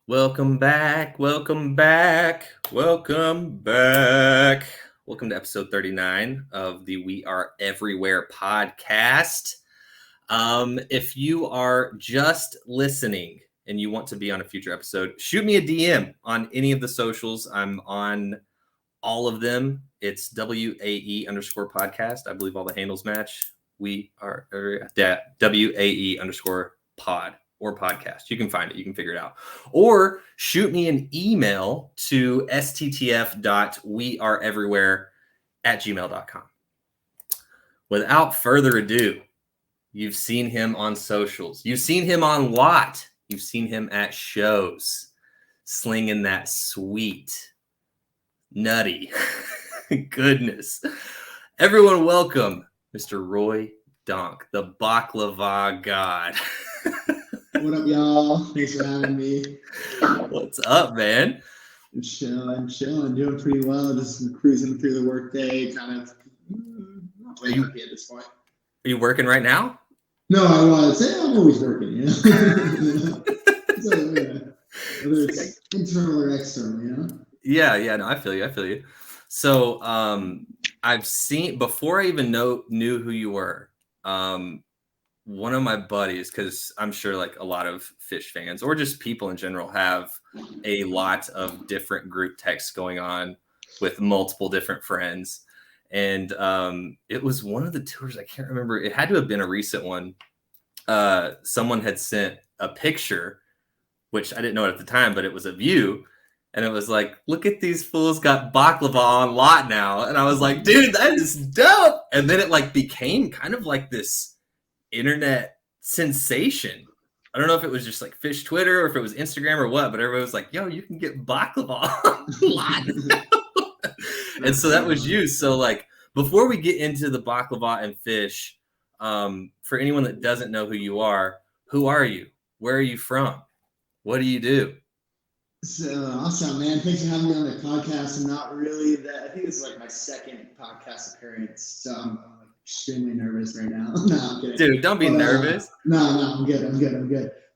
Welcome back, welcome back, welcome back. Welcome to episode 39 of the We Are Everywhere podcast. If you are just listening and you want to be on a future episode, shoot me a DM on any of the socials. I'm on all of them. It's WAE_podcast. I believe all the handles match. We are WAE_pod. Or podcast. You can find it. You can figure it out. Or shoot me an email to sttf.weareeverywhere@gmail.com. Without further ado, you've seen him on socials. You've seen him on Lot. You've seen him at shows, slinging that sweet, nutty goodness. Everyone welcome Mr. Roy Donk, the Baklava God. What up, y'all? Thanks for having me. What's up, man? I'm chilling, doing pretty well. Just cruising through the workday, kind of not way happy at this point. Are you working right now? No, I was. I'm always working, you know. So, yeah. Whether it's internal or external, you know. Yeah. No, I feel you. So, I've seen before I even knew who you were. One of my buddies, because I'm sure like a lot of Phish fans or just people in general have a lot of different group texts going on with multiple different friends. And it was one of the tours. I can't remember. It had to have been a recent one. Someone had sent a picture, which I didn't know it at the time, but it was of you. And it was like, look at these fools got baklava on lot now. And I was like, dude, that is dope. And then it like became kind of like this internet sensation. I don't know if it was just like Phish Twitter or if it was Instagram or what, but everybody was like, yo, you can get baklava and so that was you. So like before we get into the baklava and Phish, for anyone that doesn't know who you are, who are you? Where are you from? What do you do? So awesome, man. Thanks for having me on the podcast. I'm not really that. I think this is like my second podcast appearance. So I'm like extremely nervous right now. No, I'm kidding. Dude, don't be nervous. No, I'm good.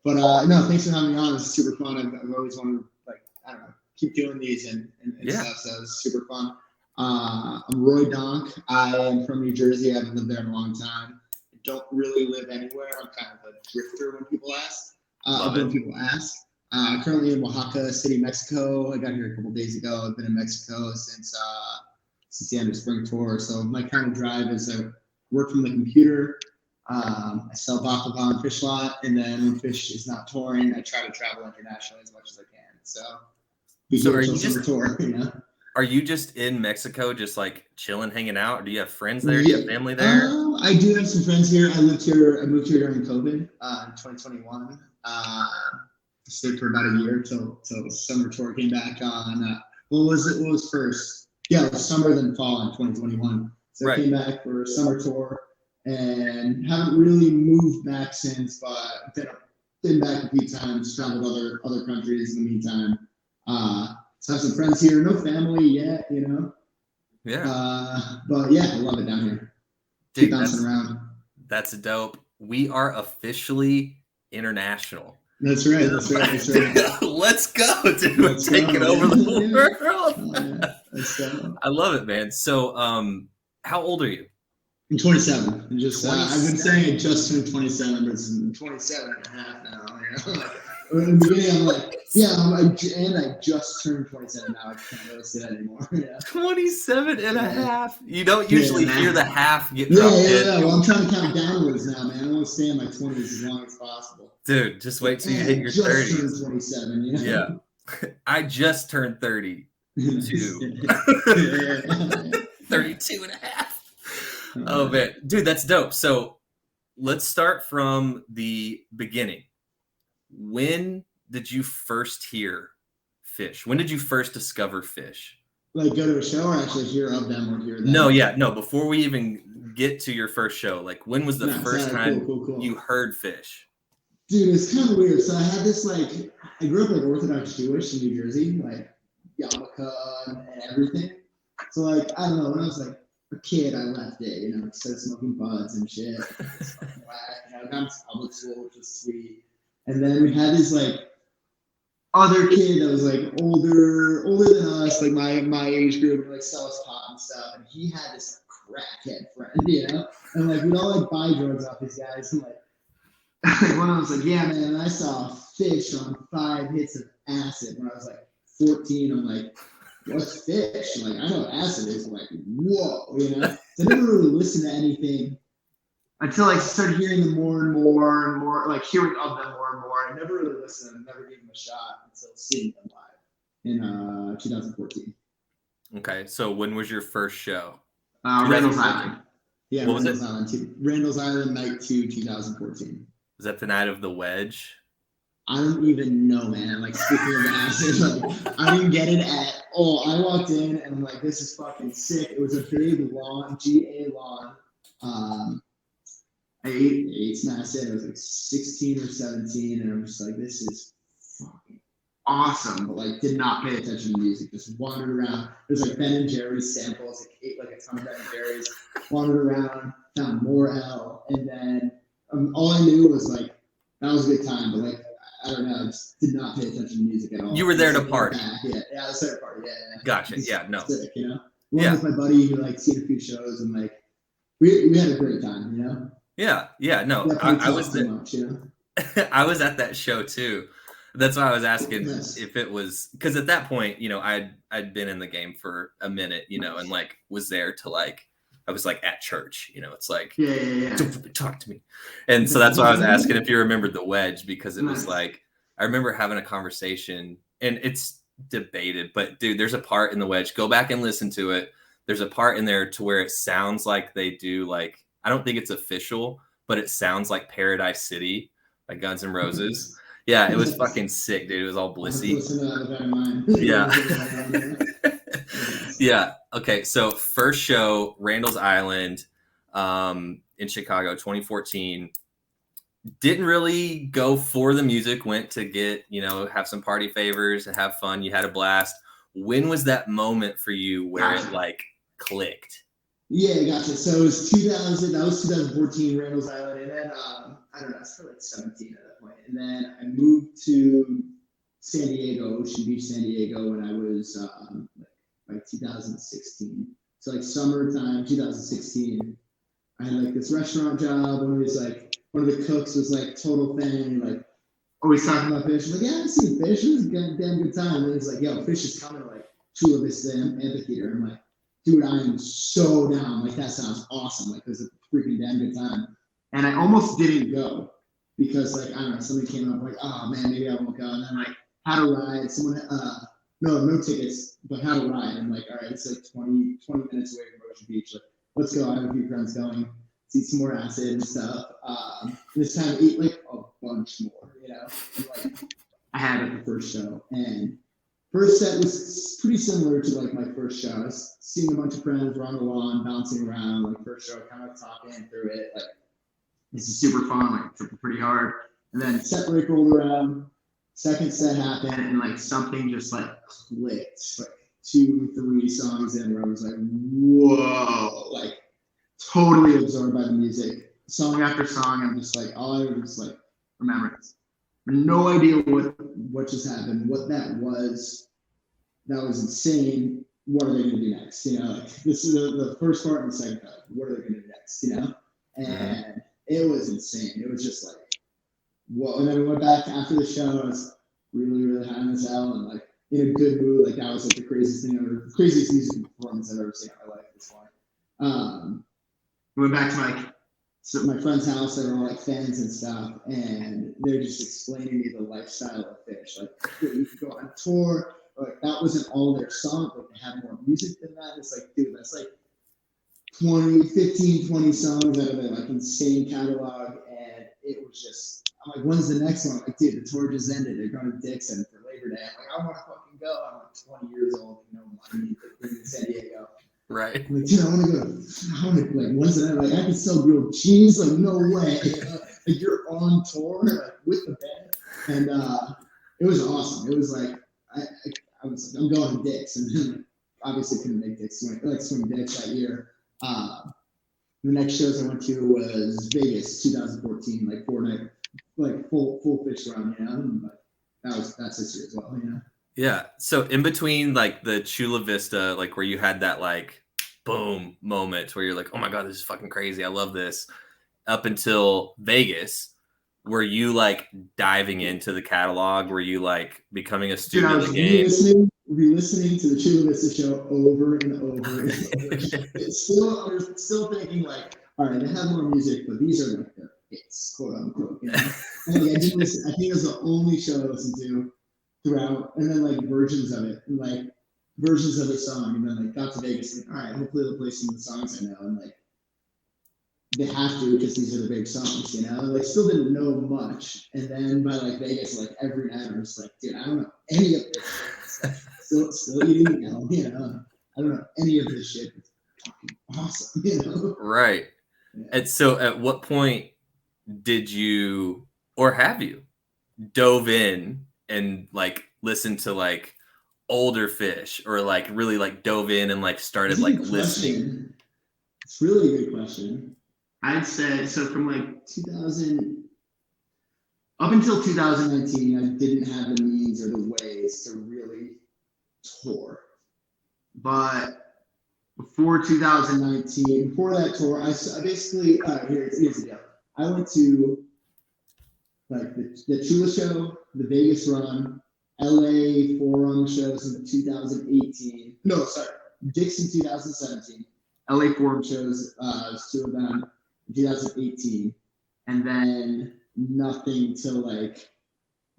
But no, thanks for having me on. It's super fun. I've always wanted to, like, I don't know, keep doing these and stuff. So it's super fun. I'm Roy Donk. I am from New Jersey. I haven't lived there in a long time. I don't really live anywhere. I'm kind of a drifter when people ask. Currently in Oaxaca City, Mexico. I got here a couple days ago. I've been in Mexico since the end of spring tour. So my kind of drive is I work from the computer. I sell baklava on Phish lot, and then when Phish is not touring, I try to travel internationally as much as I can. So are you just tour? You know? Are you just in Mexico, just like chilling, hanging out? Or do you have friends there? Do you have family there? I do have some friends here. I moved here during COVID in 2021. Stayed for about a year till the summer tour came back on. What was first? Yeah, it was summer then fall in 2021. So I came back for a summer tour and haven't really moved back since, but been back a few times, traveled other countries in the meantime. So I have some friends here, no family yet, you know. Yeah. But yeah, I love it down here. Dude, keep bouncing around. That's dope. We are officially international. That's right. Let's go, dude. We're taking over the world. Let's go. I love it, man. So, how old are you? I'm 27. I've been saying I just turned 27, but it's 27 and a half now. You know? In the beginning, I'm like, I just turned 27 now. I can't really say that anymore. Yeah. 27 and a half. You don't usually hear the half get dropped in. Yeah. Well, I'm trying to count downwards now, man. I want to stay in my 20s as long as possible. Dude, just wait till you hit your 30s. I just turned 27, you know? Yeah. I just turned 32. 32 and a half. Oh, man. Dude, that's dope. So let's start from the beginning. When did you first hear Phish? When did you first discover Phish? Like go to a show or actually hear of them or hear them? No. Before we even get to your first show, like when was the first time you heard Phish? Dude, it's kind of weird. So I had this I grew up like Orthodox Jewish in New Jersey, like yarmulke and everything. So I don't know, when I was like a kid, I left it, you know, started smoking buds and shit. It's fucking whack. And I got into public school, which was sweet. And then we had these other kid that was like older than us, like my age group, and like sell us pot and stuff. And he had this crackhead friend, you know, and like we'd all like buy drugs off these guys. And like one of them was like, yeah, man, I saw Phish on 5 hits of acid when I was like 14. I'm like, what's Phish? Like, I know what acid is. I'm like, whoa, you know. So I never really listened to anything until I started hearing them more and more, like hearing of them more and more. I never really listened to them, never gave them a shot until seeing them live in 2014. Okay, so when was your first show? Randall's Island. Yeah, what Randall's Island too. Randall's Island, night 2, 2014. Was that the night of the Wedge? I don't even know, man. Like, speaking of acid, like, I didn't get it at all. I walked in and I'm like, this is fucking sick. It was a big lawn, GA lawn. I ate some acid. I was like 16 or 17, and I'm just like, this is fucking awesome. But like, did not pay attention to music. Just wandered around. There's like Ben and Jerry's samples. Like, ate like a ton of Ben and Jerry's. Wandered around, found more L, and then all I knew was like, that was a good time. But like, I don't know, I just did not pay attention to music at all. You were there to party. Yeah, I was there to party. Yeah. Gotcha. Yeah, no. Sick, you know. One with my buddy who like seen a few shows, and like we had a great time, you know. Yeah, no. I was there. Much, you know? I was at that show too. That's why I was asking if it was, because at that point, you know, I'd been in the game for a minute, you know, and like was there to like, I was like at church, you know, it's like, don't talk to me. And so that's why I was asking if you remembered the Wedge, because it was like, I remember having a conversation, and it's debated, but dude, there's a part in the Wedge, go back and listen to it. There's a part in there to where it sounds like they do, like, I don't think it's official, but it sounds like Paradise City, like Guns N' Roses. Yeah, it was fucking sick, dude. It was all blissy. Yeah. Yeah. Okay. So first show, Randall's Island, in Chicago, 2014. Didn't really go for the music. Went to get, you know, have some party favors and have fun. You had a blast. When was that moment for you where it like clicked? Yeah, gotcha. So it was 2000. That was 2014, Randall's Island, and then I don't know. I was probably like 17 at that point, and then I moved to San Diego, Ocean Beach, San Diego, when I was like 2016. So like summertime, 2016. I had like this restaurant job. One of the cooks was like total fan, like always talking about Phish. I'm like, yeah, I've seen Phish. It was a damn good time. And he's like, yo, Phish is coming to like Chula Vista Amphitheater. I'm like, dude, I am so down. Like, that sounds awesome. Like, it was a freaking damn good time. And I almost didn't go because, like, I don't know, somebody came up like, oh man, maybe I won't go. And then like had a ride. Someone, no tickets, but had a ride. And like, all right, it's like 20 minutes away from Ocean Beach. Like, let's go. I have a few friends going. Eat some more acid and stuff. This time, eat like a bunch more, you know. And, like, I had it the first show, and first set was pretty similar to like my first show. I was seeing a bunch of friends, we're on the lawn, bouncing around. Like, first show, kind of talking through it. Like, this is super fun. Like, tripping pretty hard. And then set break rolled around. Second set happened, and like something just like clicked. Like 2-3 songs in, where I was like, whoa, like. Totally absorbed by the music. Song after song, I'm just like, all I would just like remember it. No idea what just happened, what that was. That was insane. What are they going to do next? You know, like, this is the first part and the second part. What are they going to do next? You know, and it was insane. It was just like, whoa. And then we went back after the show. I was really high on this album, and like in a good mood. Like, that was like the craziest music performance I've ever seen in my life at this point. We went back to my friend's house. They were all like fans and stuff, and they're just explaining me the lifestyle of Phish. Like, dude, you could go on tour. Like, that wasn't all their songs. Like, they had more music than that. It's like, dude, that's like 20 songs out of their like insane catalog, and it was just, I'm like, when's the next one? I'm like, dude, the tour just ended. They're going to Dixon for Labor Day. I'm like, I want to fucking go. I'm like 20 years old, you know, money in San Diego. Right. I'm like, dude, I want to go. Like, when's it? Like, I can sell grilled cheese. Like, no way. You know? Like, you're on tour, like, with the band, and it was awesome. It was like, I was like, I'm going to Dick's, and then like, obviously couldn't make Dick's, swing Dick's that year. The next shows I went to was Vegas, 2014, like 4 night, like full Phish run, you know. And, like, that's this year as well. You know. Yeah. So in between like the Chula Vista, like where you had that like boom moment where you're like, oh my God, this is fucking crazy. I love this. Up until Vegas, were you like diving into the catalog? Were you like becoming a Dude, student I of was the game? re-listening to the Chula Vista show over and over. It's still thinking like, all right, they have more music, but these are like their hits, quote unquote. You know? And like, I didn't listen. I think it was the only show I listened to throughout, and then like versions of it, and like versions of the song, and then like got to Vegas, like, all right, hopefully they'll play some of the songs I know, and like they have to because these are the big songs, you know. Like still didn't know much, and then by like Vegas, like every night I was like, dude, I don't know any of this shit. Still eating, you know. I don't know any of this shit. It's fucking awesome, you know. Right. Yeah. And so at what point did you or have you dove in and like listened to like older Phish or like really like dove in and like started like listening? It's really a good question. I'd say so from like 2000 up until 2019, I didn't have the means or the ways to really tour. But before 2019, before that tour, I basically here's the deal. I went to like the Chula show, the Vegas run, LA Forum shows in 2018. No, sorry, Dixon 2017. LA Forum shows, was two of them in 2018, and then nothing till like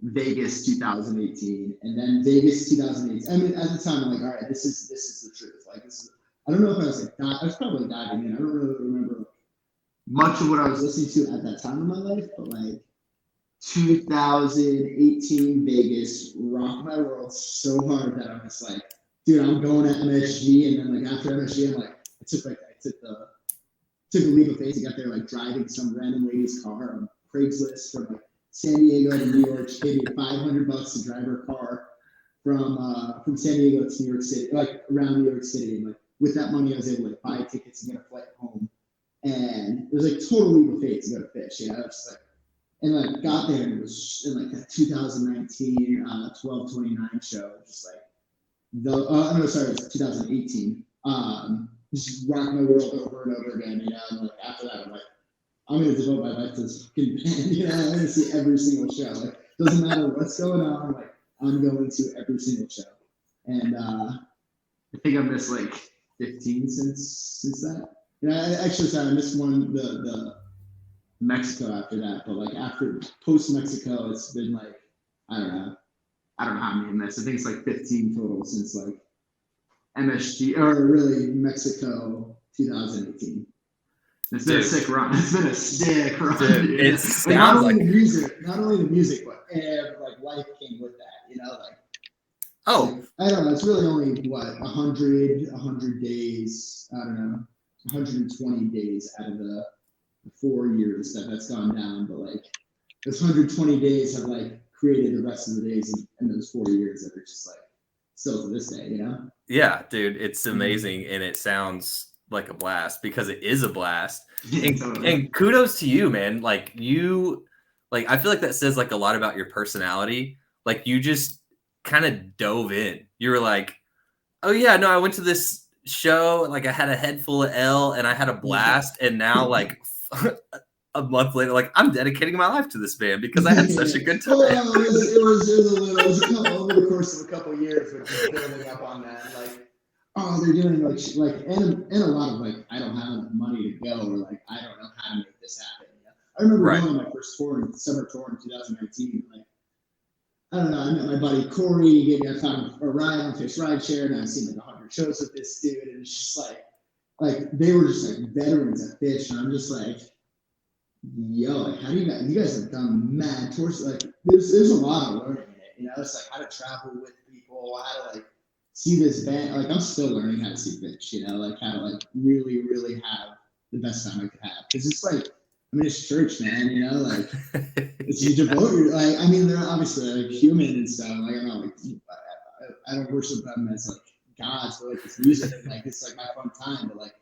Vegas 2018, and then Vegas 2018. I mean, at the time, I'm like, all right, this is the truth. Like, this is. I don't know if I was like, I was probably diving in. I don't really remember much of what I was listening to at that time in my life, but like 2018 Vegas rocked my world so hard that I was like, dude, I'm going to MSG, and then like after MSG, I'm like, I took a leap of faith. I got there like driving some random lady's car on Craigslist from like San Diego to New York. She paid me $500 to drive her car from San Diego to New York City, like around New York City. And like with that money, I was able to like buy tickets and get a flight home. And it was like total leap of faith to go to Phish. You know, it was just like, and like got there and it was in like that 2019 1229 show, just like no, sorry, it was 2018. Just rock my world over and over again, you know. And like after that, I'm like, I'm gonna devote my life to this fucking band, you know. I'm gonna see every single show. Like, doesn't matter what's going on. Like, I'm going to every single show. And I think I missed like 15 since that. And I actually sorry, I missed one the Mexico after that. But like after post Mexico, it's been like I don't know how many I missed. I think it's like 15 total since like MSG or really Mexico 2018. It's been a sick run. It's been a sick run. Dude, it sounds like not only the music, but like life came with that. You know, like like, I don't know. It's really only what 100 days. I don't know, 120 days out of the 4 years that's gone down. But like those 120 days have like created the rest of the days in those 4 years that are just like still to this day. You know. Yeah, dude, it's amazing, and it sounds like a blast because it is a blast. And kudos to you, man. Like you, like I feel like that says like a lot about your personality. Like you just kind of dove in. You were like, oh yeah, no, I went to this show. Like I had a head full of L, and I had a blast. And now like a month later, like I'm dedicating my life to this band because I had such a good time. Well, it was over the course of a couple of years, but just building up on that, like, oh, they're doing like, and a lot of like, I don't have enough money to go, or like, I don't know how to make this happen. You know? I remember going on my first summer tour in 2019. Like, I don't know, I met my buddy Corey. I found a ride on Phish Rideshare, and I've seen like 100 shows with this dude, and it's just like they were just like veterans at Phish, and I'm just like. Yo, like how do you guys have done mad tours? Like there's a lot of learning in it, you know. It's like how to travel with people, how to like see this band. Like I'm still learning how to see Phish, you know, like how to like really, really have the best time I could have. Because it's like I mean it's church, man, you know, like it's you devote your like I mean they're obviously like human and stuff. Like I don't know, like I don't worship them as like gods, but like it's music, like it's like my fun time, but like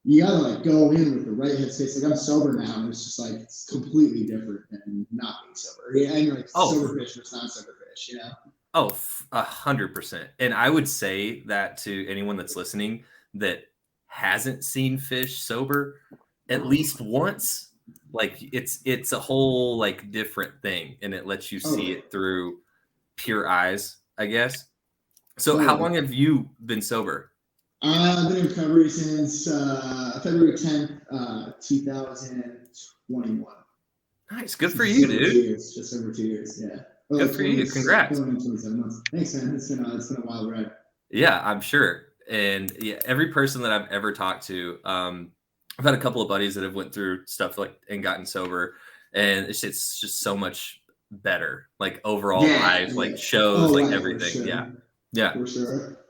you gotta like go in with the right headspace. Like I'm sober now, and it's just like it's completely different than not being sober. Yeah, and like sober fish versus non-sober fish, you know. Oh, 100%. And I would say that to anyone that's listening that hasn't seen Phish sober at least once. Like it's a whole like different thing, and it lets you see it through pure eyes, I guess. So how long have you been sober? I've been in recovery since February 10th, 2021. Nice. Good for you, dude. Just over 2 years. Yeah. Good for you. Congrats. 27 months. Thanks, man. It's been a wild ride. Yeah, I'm sure. And yeah, every person that I've ever talked to, I've had a couple of buddies that have went through stuff like and gotten sober, and it's just so much better. Like overall life, like shows, like everything. Sure. Yeah. For sure.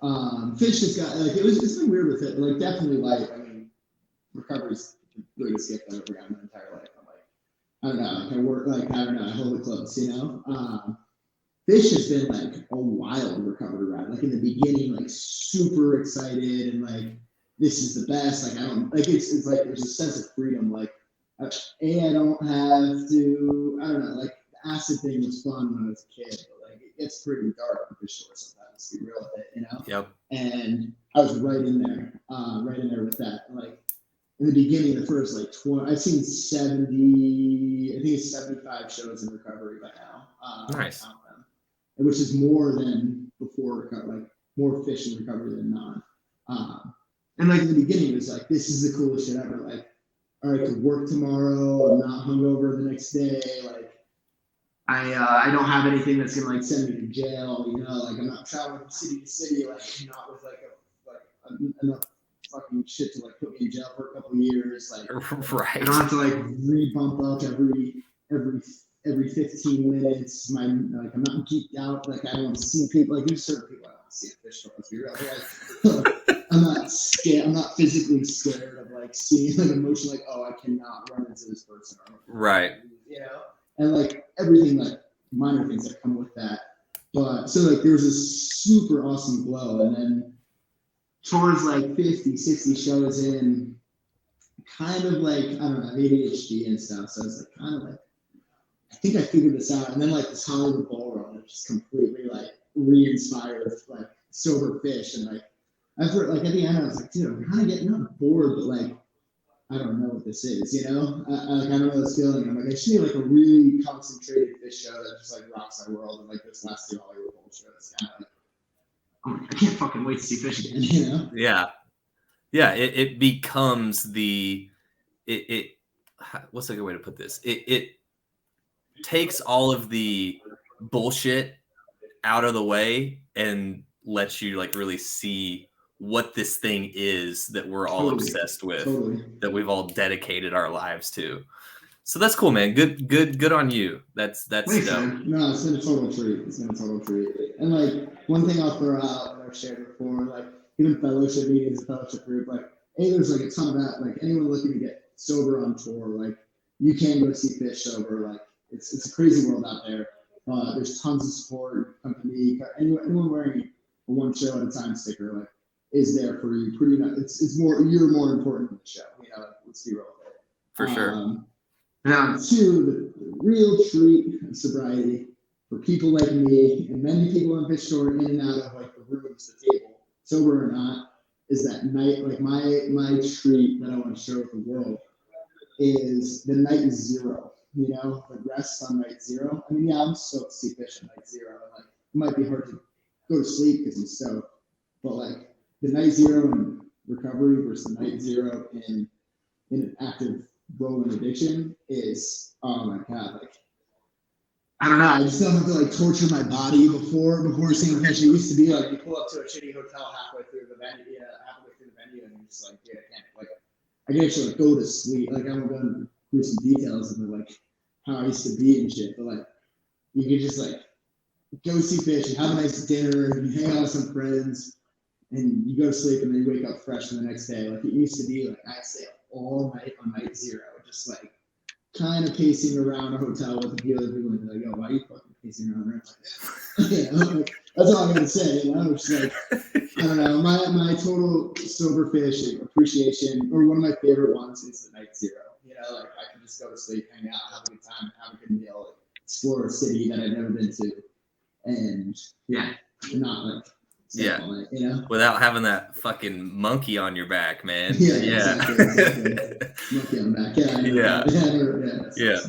Phish has got like it's been weird with it. Like definitely like I mean, recovery's the biggest gift I've ever gotten my entire life. I'm like, I don't know, like I work like I don't know, I hold it close, you know. Phish has been like a wild recovery ride. Like in the beginning, like super excited and like this is the best. Like I don't like it's like there's a sense of freedom. Like I don't have to. I don't know. Like the acid thing was fun when I was a kid, but like it gets pretty dark for sure sometimes. To be real with it, you know. Yep. And I was right in there with that. Like in the beginning, the first like 20, I've seen 70. I think it's 75 shows in recovery by now. Nice. Which is more than before, like more Phish in recovery than non. And like in the beginning, it was like, this is the coolest shit ever. Like, all right, I could work tomorrow. I'm not hungover the next day. Like, I don't have anything that's gonna like send me to jail. You know, like I'm not traveling from city to city. Like, not with like enough fucking shit to like put me in jail for a couple of years. Like, right. I don't have to like re-bump up every 15 minutes. I'm not geeked out. Like I don't want to see people. Like there's certain people I don't want to see at Phish show. Let's be real. Like, I'm not scared. I'm not physically scared of like seeing like emotion. Like I cannot run into this person. Right. You know, and like everything like minor things that come with that. But so like there's a super awesome glow, and then towards like 50, 60 shows in, kind of like I don't know ADHD and stuff. So it's like kind of like. I think I figured this out, and then like this Hollywood ballroom, it just completely like re-inspired like sober Phish, and like after like at the end I was like, dude, I'm kind of getting not bored, but like I don't know what this is, you know? I don't know this feeling. I'm like, I should need like a really concentrated Phish show that just like rocks my world, and like this last two Hollywood bowl shows, kind of like, I can't fucking wait to see Phish again, you know? Yeah. It becomes it. What's a good way to put this? It takes all of the bullshit out of the way and lets you like really see what this thing is that we're all obsessed with, that we've all dedicated our lives to. So that's cool, man. Good on you. That's Thanks, man. No, it's been a total treat. And like one thing I'll throw out that I've shared before, like even fellowship meetings, fellowship group, like hey, there's like a ton of that. Like anyone looking to get sober on tour, like you can go see Phish sober. Like it's a crazy world out there. There's tons of support. Company, anyone wearing a one show at a time sticker, like is there for you. Pretty much, it's more you're more important than the show. You know, like, let's be real with it. For sure. Now, two, the real treat of sobriety for people like me and many people on Phish tour in and out of like the rooms, the table, sober or not, is that night. Like my treat that I want to share with the world is the night zero. You know, the rest on night zero. I mean, yeah, I'm stoked to see Phish on night zero. Like, it might be hard to go to sleep because I'm stoked, but like the night zero in recovery versus the night zero in an active role in addiction is, oh my god, like I don't know. I just don't have to like torture my body before seeing Phish. It used to be like you pull up to a shitty hotel halfway through the venue, and you're just like, yeah, I can't. Like I can actually like go to sleep. Like I won't go through some details of like how I used to be and shit, but like you could just like go see Phish and have a nice dinner and hang out with some friends, and you go to sleep and then you wake up fresh the next day. Like it used to be like I'd stay up all night on night zero, just like kind of pacing around a hotel with a few other people and be like, yo, why are you fucking pacing around right like that? You know, like, that's all I'm gonna say. You know, it's like I don't know. My total sober fish appreciation, or one of my favorite ones, is the night zero. You know, like I can just go to sleep, hang out, have a good time, have a good meal, like, explore a city that I've never been to, and not like on it, you know, without having that fucking monkey on your back, man. Exactly. Monkey on the back. Yeah.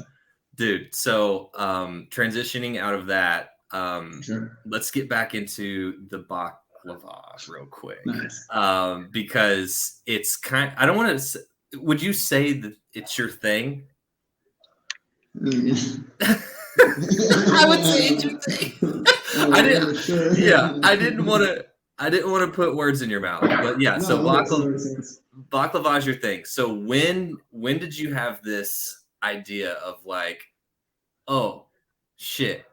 Dude, so transitioning out of that, Sure. let's get back into the baklava real quick. Nice. Because it's I don't want to. Would you say that it's your thing? I would say it's your thing. I didn't want to put words in your mouth, but so baklava is your thing. So when did you have this idea of like, oh shit,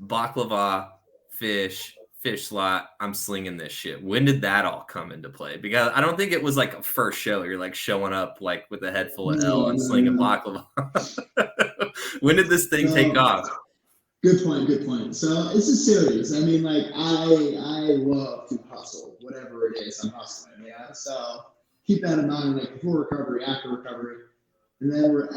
baklava, fish slot, I'm slinging this shit? When did that all come into play? Because I don't think it was like a first show. You're like showing up like with a head full of L and slinging baklava. When did this thing take off? Good point. So it's a series. I mean, like I love to hustle, whatever it is, I'm hustling. Yeah. So keep that in mind, like before recovery, after recovery, and then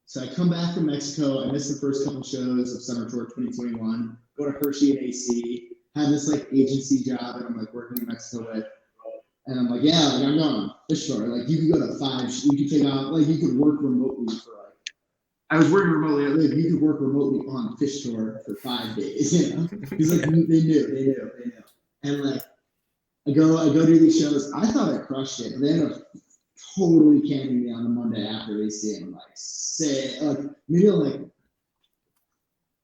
so I come back from Mexico. I missed the first couple shows of Summer Tour 2021. Go to Hershey and AC. Had this like agency job that I'm like working in Mexico with, and I'm like, I'm going on Phish tour. Like you could go to 5. You could take off. Like you could work remotely for. I was working remotely. Like you could work remotely on Phish tour for 5 days. You know, because like they knew, and like I go do these shows. I thought I crushed it, but they ended up totally canning me on the Monday after AC. And I'm like,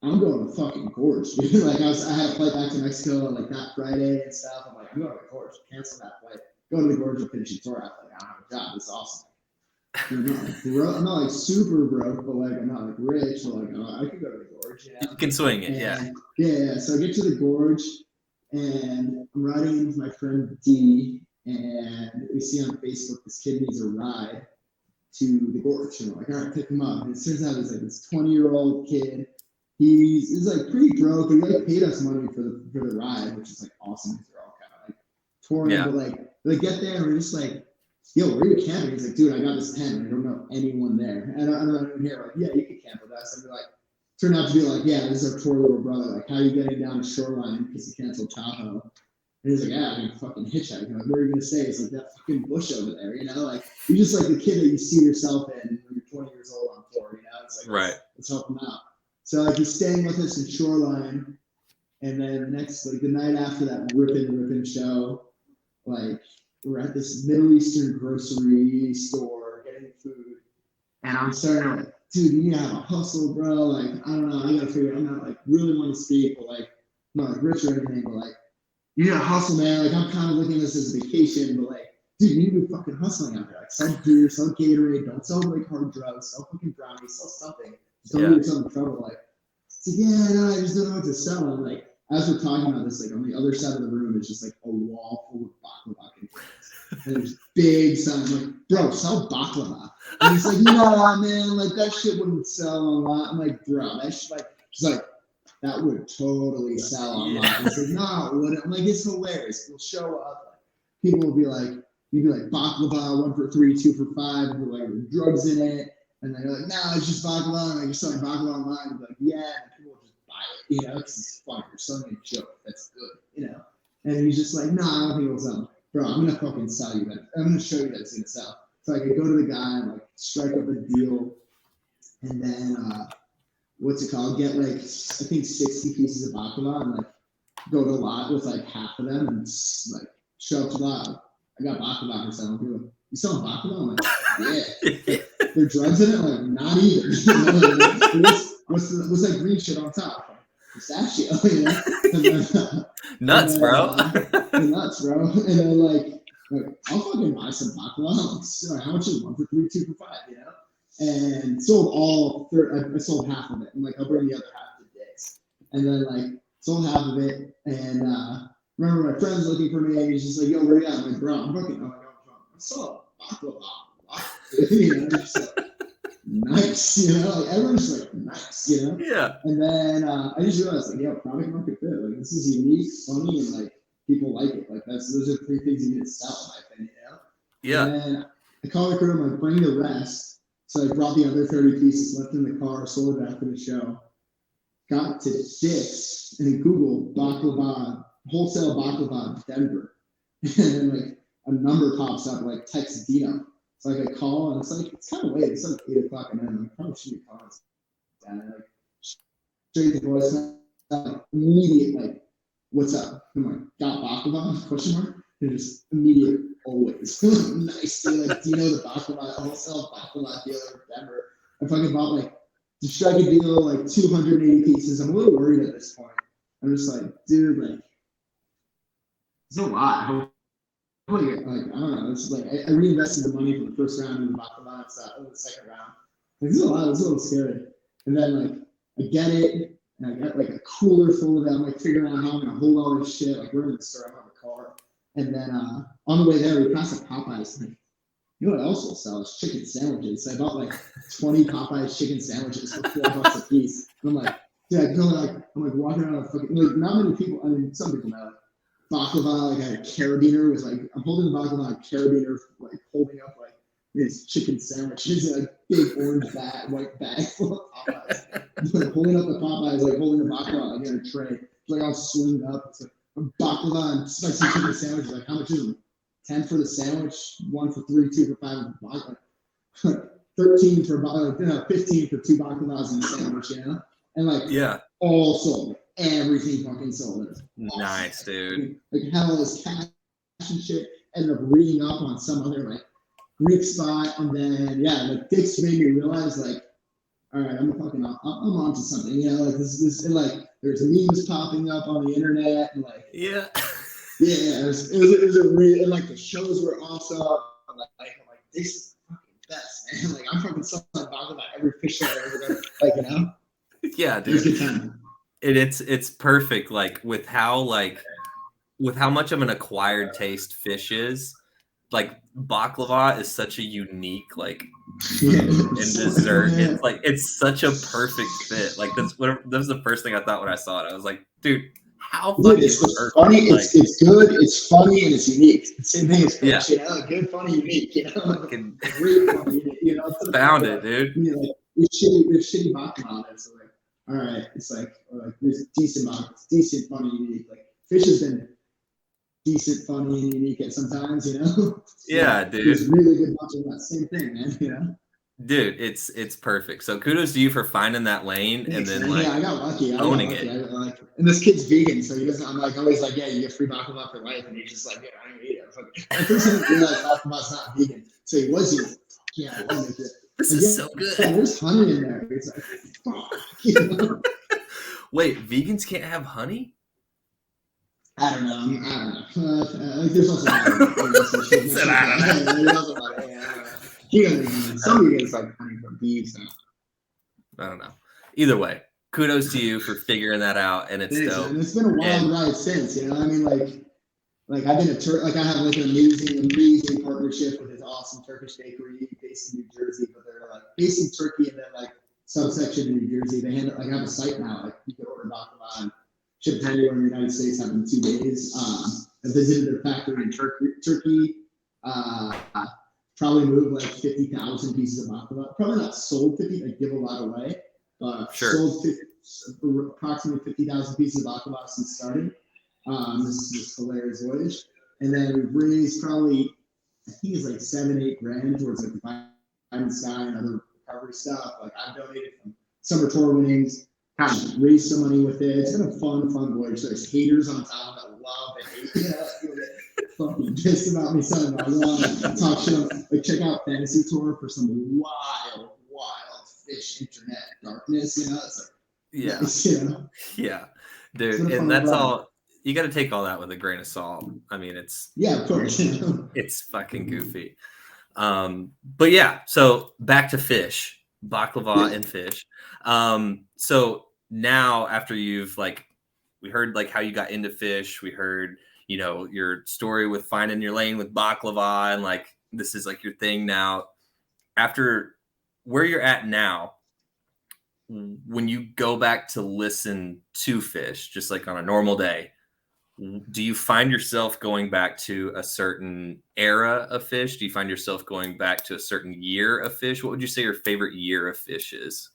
I'm going to fucking Gorge, dude. Like I had a flight back to Mexico like that Friday and stuff. I'm like, I'm going to Gorge. Cancel that flight. Go to the Gorge and finish the tour out. Like I don't have a job. It's awesome. I'm not like super broke, but like I'm not like rich. So like I could go to the Gorge. You know? You can swing it, yeah. So I get to the Gorge, and I'm riding with my friend D, and we see on Facebook this kid needs a ride to the Gorge, and we're like, all right, pick him up. And it turns out he's like this 20-year-old kid. He's like pretty broke. He like paid us money for the ride, which is like awesome because they're all kind of like touring. But like they get there and we're just like, yo, where are you camping? He's like, dude, I got this tent. I don't know anyone there. And I'm even here. Like, yeah, you can camp with us. And we're like, turned out to be like, yeah, this is our poor little brother. Like, how are you getting down to Shoreline because he canceled Tahoe? And he's like, yeah, I can fucking hitchhike. I'm like, what are you gonna say? It's like that fucking bush over there, you know? Like, you're just like the kid that you see yourself in when you're 20 years old on tour, you know? It's like, let's help him out. So like he's staying with us in Shoreline, and then the night after that ripping show, like we're at this Middle Eastern grocery store getting food, and I'm starting to like, dude, you need to have a hustle, bro. Like I don't know, I gotta figure. I'm not like really want to speak, but like I'm not like rich or anything, but like you need to hustle, man. Like I'm kind of looking at this as a vacation, but like, dude, you need to be fucking hustling out there. Like sell beer, sell Gatorade, don't sell like hard drugs, sell fucking brownies, sell something. Don't get yourself in trouble. Like, it's like, no, I just don't know what to sell. And like, as we're talking about this, like on the other side of the room is just like a wall full of baklava containers. And there's big signs like, bro, sell baklava. And he's like, no, man, like that shit wouldn't sell online. I'm like, bro, that shit, like, she's like, that would totally sell online. He's like, no, it wouldn't. I'm like, it's hilarious. We'll show up. People will be like, you'd be like, baklava, 1 for 3, 2 for 5, and like, drugs in it. And they're like, no, it's just baklava. Like, you're selling baklava online. And like, yeah, and people will just buy it, you know, because it's fun. You're selling a joke. That's good, you know. And he's just like, no, I don't think it'll sell. Bro, I'm going to fucking sell you that. I'm going to show you that it's going to sell. So I could go to the guy and like strike up a deal. And then, what's it called? Get like, I think 60 pieces of baklava and like go to lot with like half of them and like show up to lot. I got baklava for selling. People like, you selling baklava? I'm like, yeah. There drugs in it? Like, not even. What's that green shit on top? Pistachio, you know? Nuts, bro. Nuts, bro. And then like I'll fucking buy some baklava. Like, how much is 1 for 3, 2 for 5, you know? And sold I sold half of it. And like, I'll bring the other half to Dick's. And then like, sold half of it. And remember my friend's looking for me and he's just like, yo, where you at? I'm like, bro, I'm fucking, I saw baklava. You know, just like, nice, you know, like everyone's like nice, you know. Yeah. And then I just realized like, product market fit. Like this is unique, funny, and like people like it. Like those are 3 things you need to sell, in my opinion. You know? Yeah. And then I called the crew. I'm like, bring the rest. So I brought the other 30 pieces, left in the car, sold it after the show. Got to Dick's and then Google baklava, wholesale baklava Denver. And then like a number pops up, like text Dino. So like I call and it's kind of late. It's like 8 o'clock at night. I'm like, probably shouldn't be calling. And like straight to voicemail, like immediate, like, what's up? I'm like, got baklava? Question mark. And just immediate, always. Nice. So like, do you know the baklava, wholesale baklava dealer in Denver? I fucking bought like, to strike a deal, like 280 pieces. I'm a little worried at this point. I'm just like, dude, like, it's a lot. Like, I don't know. It's like I reinvested the money from the first round in the baklava and the second round. Like, it's a lot. It's a little scary. And then like I get it, and I got like a cooler full of it. I'm like figuring out how I'm gonna hold all this shit. Like we're in the store, I'm on the car, and then on the way there we passed a Popeyes. Like, you know what else will sell is chicken sandwiches. So I bought like 20 Popeyes chicken sandwiches for $4 a piece. And I'm like, dude, I'm like walking around with fucking, like, not many people, I mean, some people know, like, baklava, like I had a carabiner, was like, I'm holding the baklava, a carabiner, like holding up like this chicken sandwiches, like big orange bag, white bag full of Popeyes. Like, holding up the Popeyes, like holding the baklava, like in a tray. It's like all swinged up. It's like a baklava and spicy chicken sandwiches. Like, how much is it? 10 for the sandwich, 1 for 3, 2 for 5, 13 for about, 15 for 2 baklavas in the sandwich, you know? And like, Yeah. all sold. Everything fucking sold. Nice, dude. Like, had all this cash and shit. Ended up reading up on some other like Greek spot, and then like Dick's made me realize like, all right, I'm onto something, you know, like this, and like there's memes popping up on the internet, and like yeah, it was a real, and like the shows were awesome. I'm like this is the fucking best, man. Like I'm fucking so talking about every Phish show I ever done, like, you know. Yeah, dude. It's perfect, like with how much of an acquired taste Phish is. Like baklava is such a unique like food and dessert. Yeah. It's like it's such a perfect fit. Like that was the first thing I thought when I saw it. I was like, dude, how fucking it's funny. Like, it's good. It's funny and it's unique. Same thing as Phish, you know, good, funny, unique. You know, fucking great, funny, you know. Found it, dude. You know, like there's shitty baklava. So like, all right, it's like there's decent baklava, it's decent, funny, unique. Like Phish has been decent, funny, and unique at sometimes, you know. Yeah, dude. It's really good watching that same thing, man. You know. Dude, it's perfect. So kudos to you for finding that lane. Thanks, and then like I got lucky. Owning it. And this kid's vegan, so he doesn't. I'm like always like, yeah, you get free baklava for life, and he's just like, yeah, I don't eat it. I first didn't realize baklava's not vegan, so he was eating. Yeah, I want to make it. This is so good. Yeah, there's honey in there. It's like, fuck. You know? Wait, vegans can't have honey? I don't know. Like there's also. I don't know. Somebody gets like honey from bees. So. I don't know. Either way, kudos to you for figuring that out, and it's dope. And it's been a wild ride since, you know. I mean, like I've been like I have like an amazing partnership with this awesome Turkish bakery based in New Jersey, but they're like based in Turkey and then like subsection in New Jersey. They have a site now, like you can order baklava and ship it anywhere in the United States in 2 days. I visited their factory in Turkey. Probably moved like 50,000 pieces of baklava. Probably not sold 50, like give a lot away. Sure. Sold approximately 50,000 pieces of baklava since starting. This is this hilarious voyage. And then we've raised probably, I think it's like $7-8 grand towards like the Vitamin Sky and other recovery stuff. Like I've donated from summer tour winnings, kind of raised some money with it. It's been a fun voyage. There's haters on top that love and hate. You know, fucking pissed about me selling my lawn. Talk shit. Like check out Fantasy Tour for some wild Phish internet darkness. You know, it's like you know? Yeah, dude, and that's all. You got to take all that with a grain of salt. I mean, it's of course. It's fucking goofy. But yeah, so back to Phish, baklava and Phish. So now after you've we heard like how you got into Phish, we heard, you know, your story with finding your lane with baklava and like, this is like your thing now. After where you're at now, when you go back to listen to Phish, just like on a normal day, Do you find yourself going back to a certain era of Phish? Do you find yourself going back to a certain year of Phish? What would you say your favorite year of Phish is?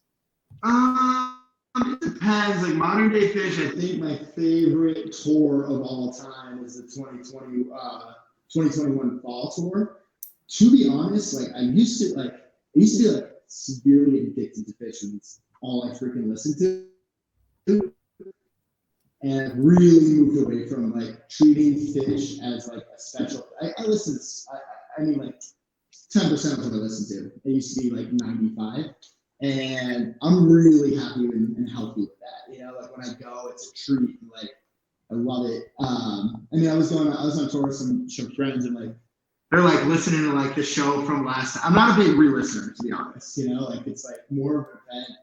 It depends. Like modern day Phish, I think my favorite tour of all time is the 2021 fall tour. To be honest, like I used to be like severely addicted to Phish, and it's all I freaking listened to. And really moved away from like treating Phish as like a special. I listen. I mean, like 10% of what I listen to. It used to be like 95, and I'm really happy and healthy with that. You know, like when I go, it's a treat. Like I love it. I mean, I was on tour with some friends, and like they're like listening to like the show from last. I'm not a big re-listener, to be honest. You know, like it's like more of an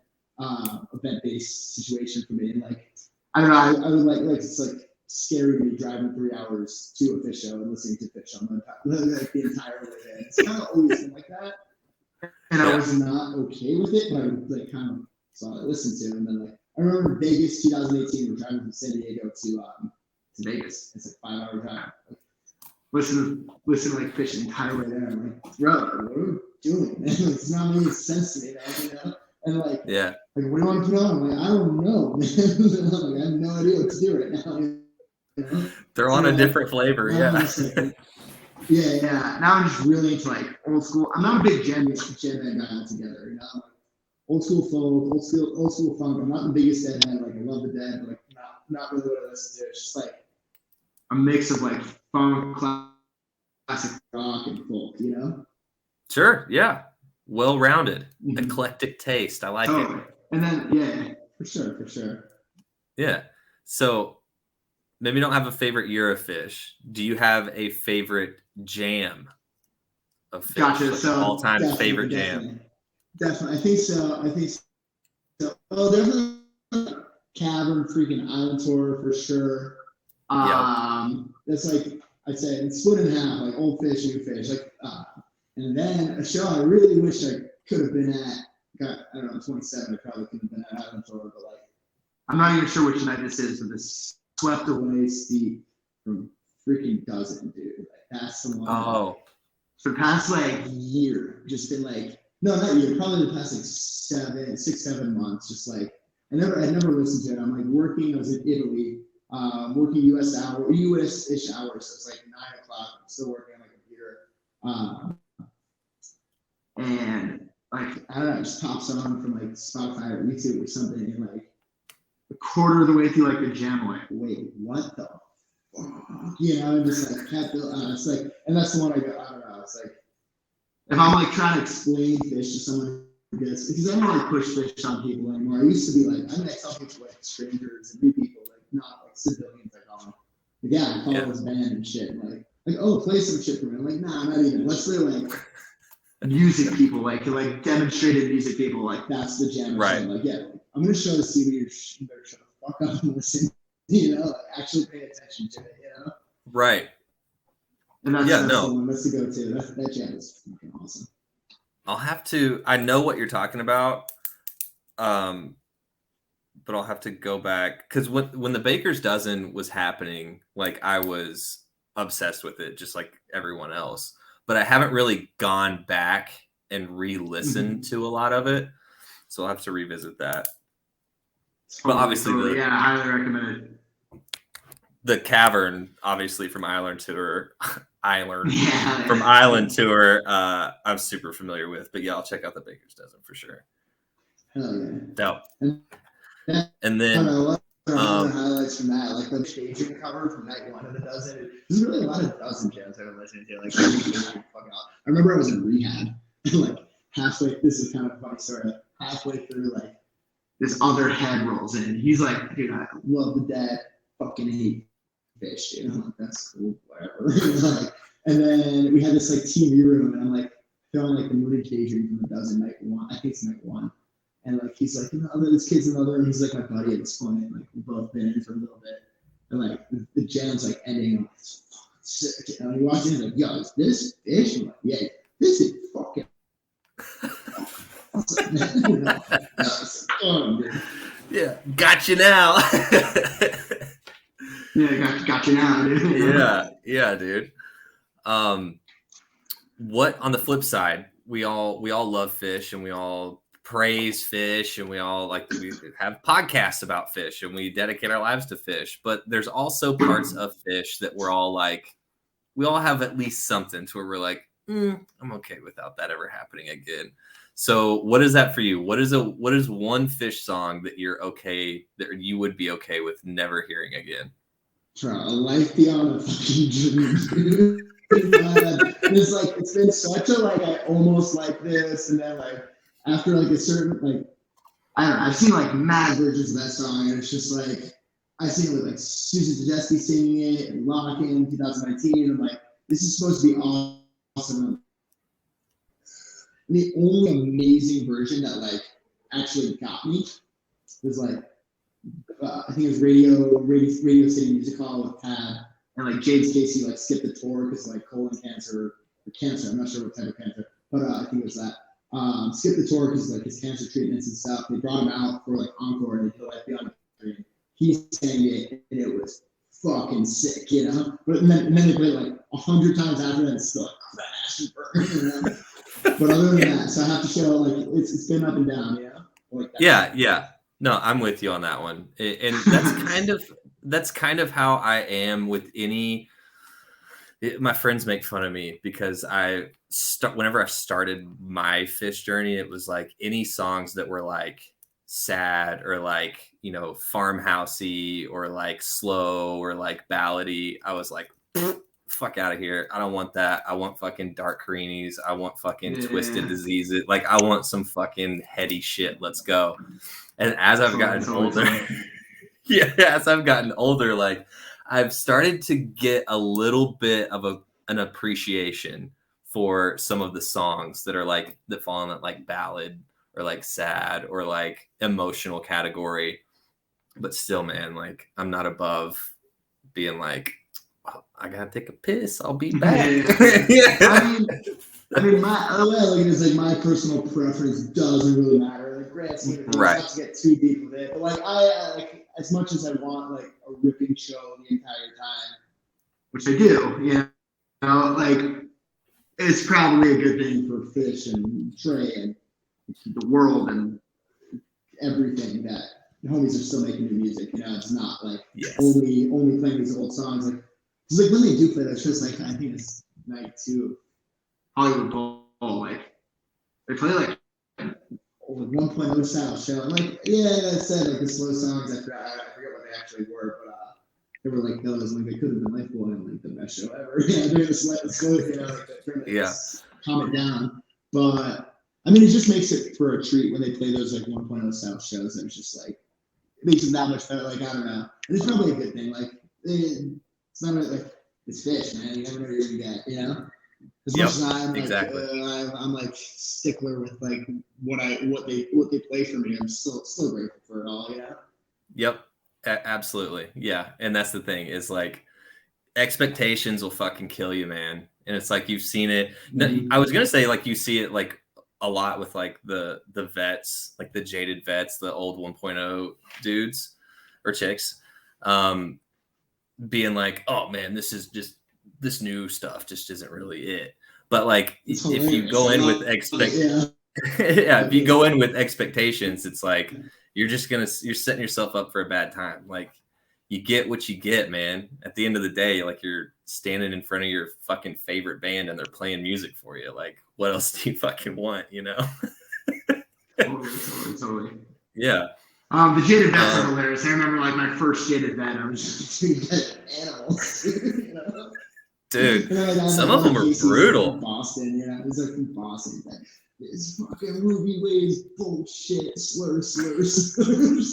event-based situation for me, and like. I don't know. I would like it's like scary to be driving 3 hours to a Phish show and listening to Phish on like the entire way in. It's kind of always been like that, and I was not okay with it, but I like kind of saw it, listened to, and then like I remember Vegas 2018. We're driving from San Diego to Vegas. It's like 5 hour drive. Like, listen to like Phish the entire way there. I'm like, bro, what are we doing? It's not making sense to me, man. You know? And like, yeah, like what do you want to put on? I'm like, I don't know, man. Like, I have no idea what to do right now. You know? they're on a different flavor. Yeah, like, yeah. Now I'm just really into like old school. I'm not a big jam band guy altogether. You know, I'm like, old school folk, old school funk. I'm not the biggest Dead head. Like I love the Dead, but like not really what I listen to. It's just like a mix of like funk, classic rock, and folk. You know. sure. Yeah, well-rounded, eclectic taste. I like it. And then yeah, for sure. Yeah. So maybe you don't have a favorite year of Phish. Do you have a favorite jam of Phish? Gotcha. Like so all-time favorite jam. Definitely. I think so. Oh, definitely Cavern freaking Island tour for sure. That's like I'd say it's split in half, like old Phish, new Phish. Like and then a show I really wish I could have been at. I don't know, 27. I probably could have been at Island tour, but like I'm not even sure which night this is, but this Swept Away Steve from freaking Dozen, dude. Like that's the one. Oh. For the past like year, just been like, no, not year, probably the past like 7 months, just like I never listened to it. I'm like working, I was in Italy, working US-ish hours, so it's like 9 o'clock, I'm still working on my computer. And like I don't know, it just pops on from like Spotify or YouTube or something, and like a quarter of the way through like the jam, I'm like, wait, what the fuck? You know, and just like it's like, and that's the one I don't know. It's like if I'm like trying to explain Phish to someone who gets, because I don't like push Phish on people anymore. I used to be like, I tell people like strangers and new people, like not like civilians, like like yeah, I follow this band and shit, and like oh, play some shit for me. I'm like, nah, not even. Let's say like music people, like demonstrated music people, like that's the jam. Right. Like yeah, I'm gonna show the CD, you better shut the fuck up and listen. You know, like, actually pay attention to it. You know. Right. And that's the one. That's the go-to. That jam is fucking awesome. I'll have to. I know what you're talking about, but I'll have to go back because when the Baker's Dozen was happening, like I was obsessed with it, just like everyone else. But I haven't really gone back and re-listened to a lot of it, so I'll have to revisit that. But obviously, I highly recommend it. The Cavern, obviously from Island Tour, from Island Tour, I'm super familiar with. But yeah, I'll check out the Baker's Dozen for sure. Hell yeah! Dope. And then highlights from that, like the staging cover from night 1 of the Dozen. There's really a lot of Dozen jams I've been listening to. Like I remember I was in rehab, and like halfway. This is kind of a funny story. Halfway through, like this other head rolls in. He's like, dude, I love the Dead. Fucking hate Phish, dude. I'm like, that's cool, whatever. Like, and then we had this like TV room, and I'm like filming like the movie Daydream from the Dozen night 1. I think it's night 1. And like he's like, this kid's in the other room. He's like my buddy at this point. And like we've both been in for a little bit. And like the jam's like ending. I'm like, it's fucking sick. And he walks in and he's like, yo, is this Phish? I'm like, yeah, this is fucking awesome. Yeah, got you now. Yeah, got you now, dude. Yeah, dude. What on the flip side, we all love Phish and we all praise Phish and we all we have podcasts about Phish and we dedicate our lives to Phish. But there's also parts of Phish that we're all like, we all have at least something to where we're like, I'm okay without that ever happening again. So what is that for you? What is one Phish song that you're okay, that you would be okay with never hearing again? Bro, a life beyond a fucking dream. It's like, it's been such a like, I almost like this, and then like after like a certain like, I don't know, I've seen like mad versions of that song, and it's just like I've seen it with like Susan Tedeschi singing it and Locking in 2019. I'm like, this is supposed to be awesome. And the only amazing version that like actually got me was like I think it was Radio City Music Hall with Tad, and like James Casey like skipped the tour because like colon cancer or cancer. I'm not sure what type of cancer, but I think it was that. Skipped the tour because like his cancer treatments and stuff. They brought him out for like encore and they did like Beyond the Dream. He sang it and it was fucking sick, you know. But and then they played like 100 times after that and it's still like crash and burn, you know? But other than that, so I have to show like it's been up and down, you know. Like that. Yeah. No, I'm with you on that one, and that's kind of how I am with any. My friends make fun of me because whenever I started my Phish journey, it was like any songs that were like sad or like, farmhousey or like slow or like ballady. I was like, fuck out of here. I don't want that. I want fucking Dark Greenies. I want fucking Twisted Diseases. Like I want some fucking heady shit. Let's go. And as I've gotten older, as I've gotten older, like I've started to get a little bit of an appreciation for some of the songs that are like that fall in that like ballad or like sad or like emotional category. But still, man, like I'm not above being like, oh, I gotta take a piss. I'll be back. I mean, the way I look at it is like my personal preference doesn't really matter. Like, granted, right. Not to get too deep with it, but like I like as much as I want like a ripping show the entire time, which I do, you know, like it's probably a good thing for Phish and Trey and the world and everything that the homies are still making new music. You know, it's not like only playing these old songs. Like, it's like when they do play that shows, like I think it's night 2. Hollywood Bowl, like they play like 1.0 style show. And like, I said like the slow songs. I forget what they actually were, but they were like those. Like they could have been like like the best show ever. Doing the slow, like calm it down. But I mean, it just makes it for a treat when they play those like 1.0 style shows. And it's just like it makes it that much better. Like I don't know, and it's probably a good thing. Like it's not like it's Phish, man. You never know what you're gonna get, you know. As much as I'm like, I'm like stickler with like what they play for me. I'm still grateful for it all. Yeah. Yep. Absolutely. Yeah. And that's the thing is like expectations will fucking kill you, man. And it's like you've seen it. I was gonna say like you see it like a lot with like the vets, like the jaded vets, the old 1.0 dudes or chicks, being like, oh man, this new stuff just isn't really it. But like if you go in with if you go in with expectations, it's like you're setting yourself up for a bad time. Like you get what you get, man. At the end of the day, like you're standing in front of your fucking favorite band and they're playing music for you. Like what else do you fucking want, you know? Totally. Yeah. The jaded vets are hilarious. I remember like my first jaded vet, I was just animals. You know? Dude, some of them are brutal. From Boston, you know, it was like from Boston. Like, this fucking movie waves bullshit, slurs.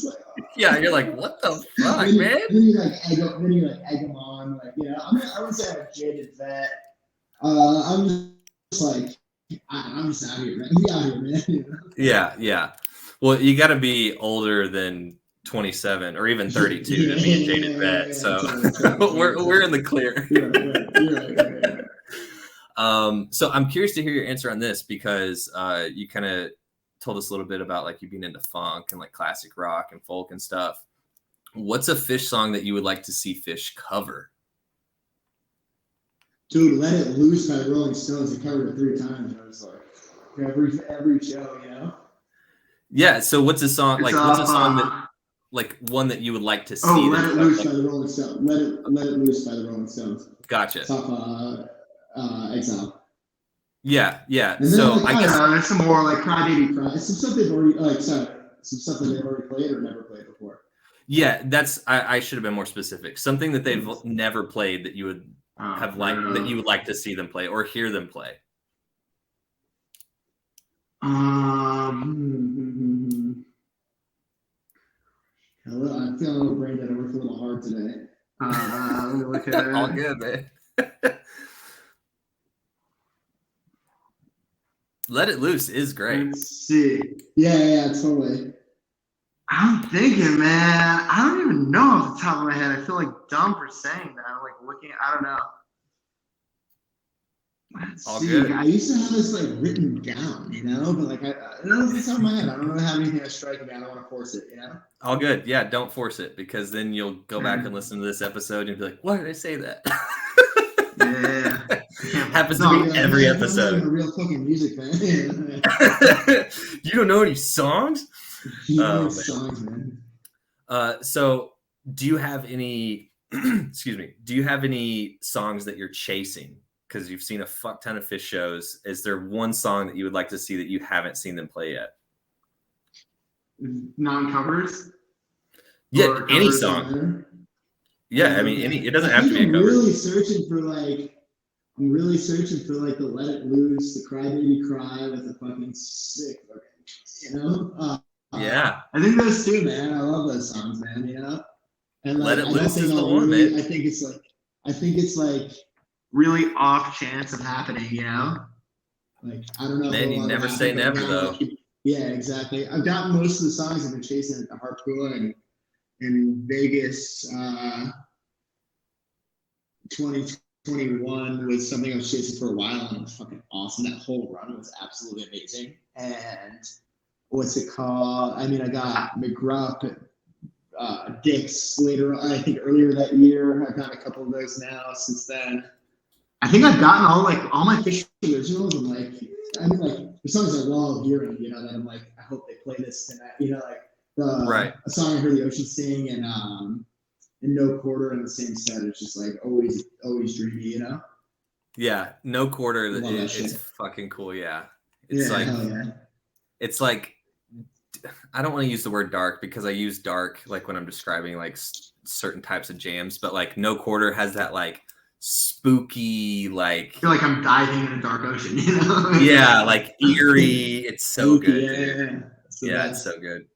Like, oh. Yeah, you're like, what the fuck, man? Then you like egg them on, like, you know. I mean, I would say I'm a jaded vet. I'm just like, I'm just out here, man. Be out here, man. You know? Yeah. Well, you got to be older than 27 or even 32 to be a jaded vet. So we're in the clear. So I'm curious to hear your answer on this because you kind of told us a little bit about like you being into funk and like classic rock and folk and stuff. What's a Phish song that you would like to see Phish cover? Dude, Let It Loose by the Rolling Stones. They covered it 3 times. I was like, every show, you know? Yeah. So what's a song It's like? What's a song that like one that you would like to see? Let It Loose like, by the Rolling Stones. Let It Loose by the Rolling Stones. Gotcha. It's off Exile. Yeah. And So then, I guess there's some more like Cry Baby Cry. Some stuff they've already some stuff that they've already played or never played before. Yeah, I should have been more specific. Something that they've never played that you would have liked that you would like to see them play or hear them play. Hello, I'm feeling a little brain dead. I worked a little hard today. Let me look at it. All good, man. Let It Loose is great. Let's see. Yeah, totally. I'm thinking, man. I don't even know off the top of my head. I feel like dumb for saying that. I'm like looking. I don't know. Let's see. Good. I used to have this like written down, you know, but like I don't know if it's on my head. I don't really have anything that's striking me. I don't want to force it, you know. All good. Yeah, don't force it because then you'll go back and listen to this episode and be like, "Why did I say that?" Yeah. Happens to be every episode. I'm not even a real fucking music fan. You don't know any songs? Songs, man. So do you have any excuse me, do you have any songs that you're chasing? Because you've seen a fuck ton of Phish shows. Is there one song that you would like to see that you haven't seen them play yet? Non-covers? Yeah, any song. Yeah, I mean, it doesn't have to be a cover. I'm really searching for the Let It Loose, the Cry Baby Cry with the fucking sick, you know? Yeah. I think those two, man. I love those songs, man, you know? And like, Let It Loose is the one, man. I think it's like really off chance of happening, you know? Like, I don't know. Man, you never say never, though. Yeah, exactly. I've gotten most of the songs I've been chasing at the Harpua and in Vegas 2021 was something I was chasing for a while, and it was fucking awesome. That whole run was absolutely amazing. And what's it called? I mean, I got McGrupp, Dix later, I think earlier that year. I've gotten a couple of those now since then. I think I've gotten all my Phish originals. And the songs I love hearing, you know, that I'm like, I hope they play this tonight, you know, like a song I heard the Ocean sing and No Quarter in the same set. It's just like always dreamy, you know? Yeah, No Quarter is fucking cool. Yeah. It's it's like, I don't want to use the word dark because I use dark like when I'm describing like certain types of jams, but like No Quarter has that like spooky, like I feel like I'm diving in a dark ocean, you know? Yeah, like eerie. It's so spooky, good. It's so good.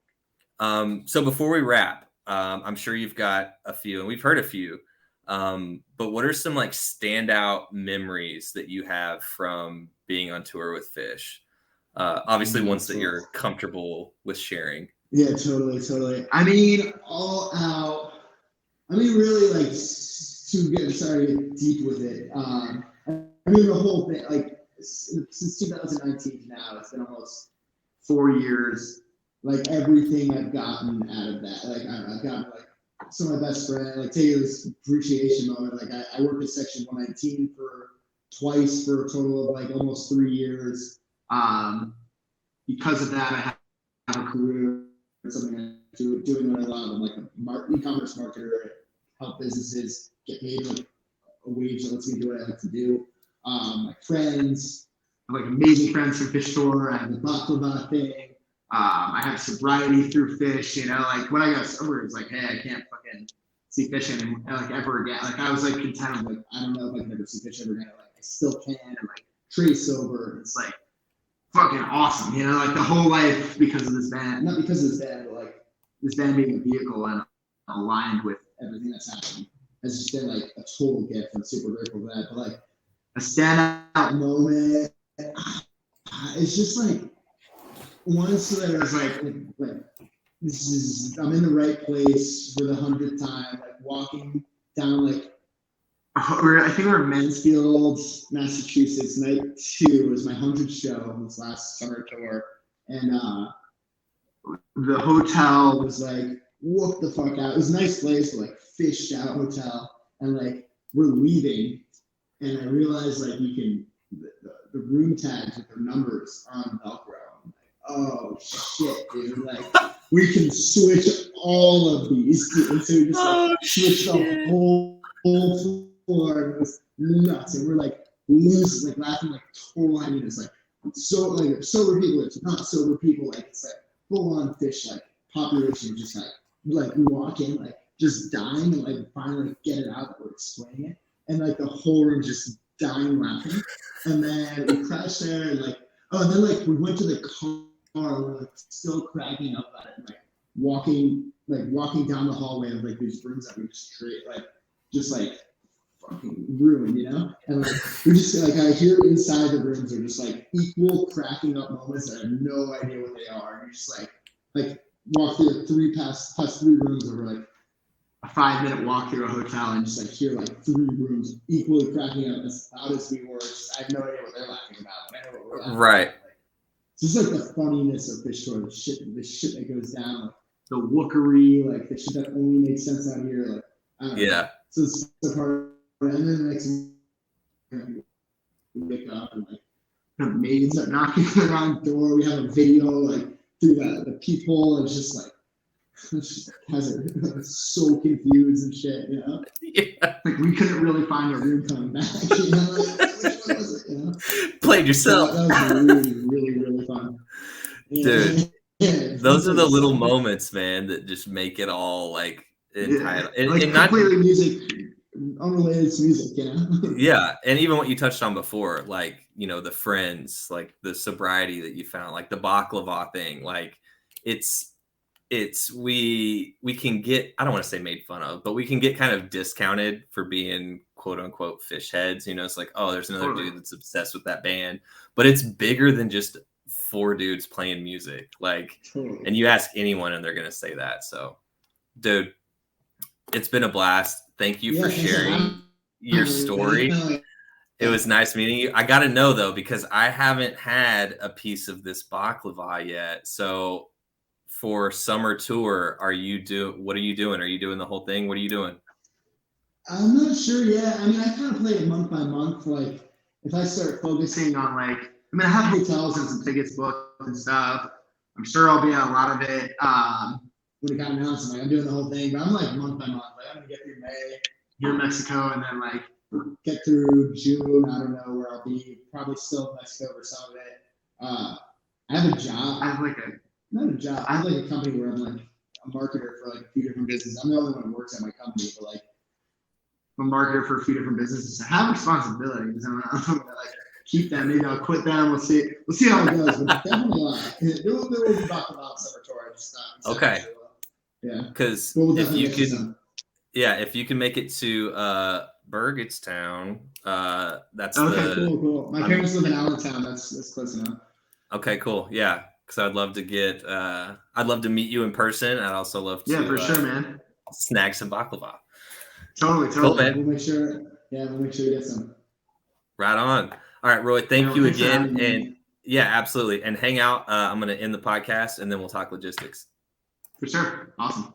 So before we wrap, I'm sure you've got a few, and we've heard a few. But what are some like standout memories that you have from being on tour with Phish? Obviously, ones that you're comfortable with sharing. Yeah, totally. I mean, all out. I mean, really, like, to get deep with it. I mean, the whole thing, like, since 2019 now, it's been almost 4 years. Like, everything I've gotten out of that, like, I've gotten like some of my best friends, like, take this appreciation moment. Like, I worked at Section 119 twice for a total of like almost 3 years. Because of that, I have a career, something I do, doing what I love. I'm like an e-commerce marketer, help businesses get paid like a wage that lets me do what I like to do. My friends, I have like amazing friends from Phish Tour. I have the Baklava thing. I have sobriety through Phish. You know, like when I got sober, it's like, hey, I can't fucking see Phish anymore, like ever again. Like I was like content. I'm like, I don't know if I can ever see Phish ever again. Like I still can. And like Trey's sober. It's like fucking awesome, you know, like the whole life because of this band, not because of this band, but like this band being a vehicle and aligned with everything that's happening has just been like a total gift. I'm super grateful for that. But like a standout moment, it's just like once that I was like I'm in the right place for the 100th time, like walking down like I think we were in Mansfield, Massachusetts. Night 2 was my 100th show on this last summer tour, and the hotel was like whooped the fuck out. It was a nice place, like Phish Shout Hotel, and like we're leaving, and I realized like you can the room tags with their numbers on Velcro. I'm like, oh shit, dude! Like we can switch all of these, dude. And so we just like switched the whole floor. And it was nuts, and we're like losing, like laughing like total happiness, like so like sober people, it's not sober people, like it's like full on Phish like population, just like walk in like just dying and like finally get it out that we're explaining it, and like the whole room just dying laughing, and then we crashed there and like and then like we went to the car and we're like still cracking up at it, and, like walking down the hallway of like these rooms that we just like fucking ruined, you know? And like we just like I hear inside the rooms are just like equal cracking up moments that I have no idea what they are. And you're just like walk through past 3 rooms over like a 5-minute walk through a hotel and just like hear like 3 rooms equally cracking up as loud as we were. Just, I have no idea what they're laughing about, but I know what we're laughing right. about. Like, so it's like the funniness of Phish tour, the shit that goes down, like the wookery, like the shit that only makes sense out here. Like I don't know. So it's the part. And then like we wake up and like the maids are knocking around the door. We have a video like through the peephole, and it's just like so confused and shit, you know? Yeah. Like we couldn't really find a room coming back, you know? Like, which one was it, you know? Played yourself. So that was really fun. Dude, those are the little moments, man, that just make it all like entitled. Yeah. Like and completely music. Unrelated to music, you know? Yeah, and even what you touched on before, like, you know, the friends, like the sobriety that you found, like the baklava thing, like it's we can get, I don't want to say made fun of, but we can get kind of discounted for being quote unquote Phish heads. You know, it's like, oh, there's another dude that's obsessed with that band, but it's bigger than just 4 dudes playing music. Like, and you ask anyone and they're gonna say that. So, dude, it's been a blast. Thank you for sharing your story. It was nice meeting you. I got to know though, because I haven't had a piece of this baklava yet. So for summer tour, what are you doing? Are you doing the whole thing? What are you doing? I'm not sure yet. I mean, I kind of play it month by month. Like if I start focusing on like, I mean, I have hotels and some tickets booked and stuff. I'm sure I'll be on a lot of it. When it got announced, I'm like, I'm doing the whole thing, but I'm like month by month. Like I'm gonna get through May here in Mexico, and then like get through June. I don't know where I'll be. Probably still in Mexico for some of it. I have a job. I have like a company where I'm like a marketer for like a few different businesses. I'm the only one who works at my company, but like I'm a marketer for a few different businesses. I have responsibilities. I'm gonna like keep that. Maybe I'll quit that and we'll see how it goes. But definitely there will be talk about summer tour. Just not okay. Sure. Yeah. Because if you can make it to Burgettstown, that's okay. Cool. My parents live in Allentown. That's close enough. Okay, cool. Yeah, because I'd love to meet you in person. I'd also love to. Yeah, for sure, man. Snag some baklava. Totally. Cool, man. We'll make sure we get some. Right on. All right, Roy. Thank you again, and yeah, absolutely. And hang out. I'm going to end the podcast, and then we'll talk logistics. For sure. Awesome.